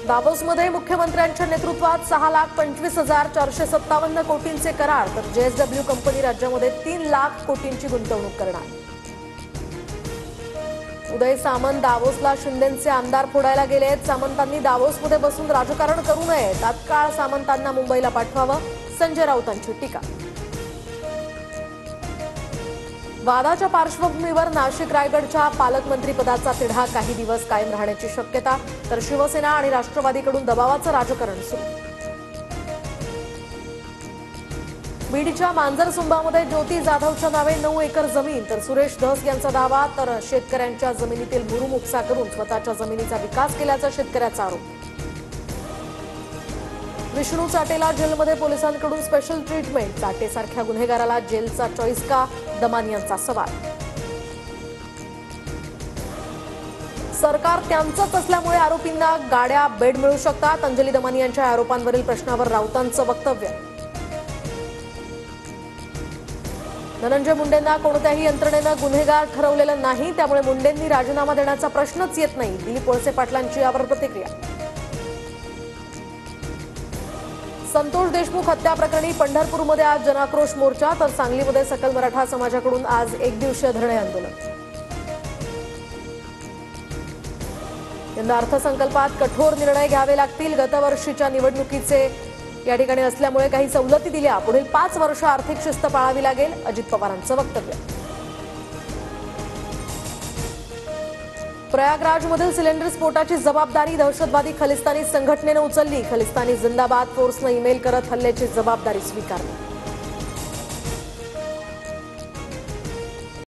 दावोसमध्ये मुख्यमंत्र्यांच्या नेतृत्वात 6,25,457 कोटींचे करार, तर JSW कंपनी राज्यामध्ये 3 लाख कोटींची गुंतवणूक करणार. उदय सामंत दावोसला शिंदेंचे आमदार फोडायला गेलेत. सामंतांनी दावोसमध्ये बसून राजकारण करू नये, तात्काळ सामंतांना मुंबईला पाठवावं, संजय राऊतांची टीका. वादाच्या पार्श्वभूमीवर नाशिक रायगडच्या पालकमंत्रीपदाचा तिढा काही दिवस कायम राहण्याची शक्यता, तर शिवसेना आणि राष्ट्रवादीकडून दबावाचं राजकारण सुरू. बीडच्या मांजरसुंबामध्ये ज्योती जाधवच्या नावे 9 एकर जमीन, तर सुरेश धस यांचा दावा, तर शेतकऱ्यांच्या जमिनीतील भुरुम उपसा करून स्वतःच्या जमिनीचा विकास केल्याचा शेतकऱ्याचा आरोप. विष्णू चाटेला जेलमध्ये पोलिसांकडून स्पेशल ट्रीटमेंट, चाटेसारख्या गुन्हेगाराला जेलचा चॉईस का, दमानी यांचा सवाल. सरकार त्यांचंच असल्यामुळे आरोपींना गाड्या बेड मिळू शकतात, अंजली दमानी यांच्या आरोपांवरील प्रश्नावर राऊतांचं वक्तव्य. धनंजय मुंडेंना कोणत्याही यंत्रणेनं गुन्हेगार ठरवलेलं नाही, त्यामुळे मुंडेंनी राजीनामा देण्याचा प्रश्नच येत नाही, दिलीप वळसे पाटलांची यावर प्रतिक्रिया. संतोष देशमुख हत्या प्रकरणी पंढरपूरमध्ये आज जनाक्रोश मोर्चा, तर सांगलीमध्ये सकल मराठा समाजाकडून आज एकदिवसीय धरणे आंदोलन. यंदा अर्थसंकल्पात कठोर निर्णय घ्यावे लागतील, गतवर्षीच्या निवडणुकीचे या ठिकाणी असल्यामुळे काही सवलती दिल्या, पुढील 5 वर्ष आर्थिक शिस्त पाळावी लागेल, अजित पवारांचं वक्तव्य. प्रयागराजमधील सिलेंडर स्फोटाची जबाबदारी दहशतवादी खलिस्तानी संघटनेनं उचलली, खलिस्तानी जिंदाबाद फोर्सनं ईमेल करत हल्ल्याची जबाबदारी स्वीकारली.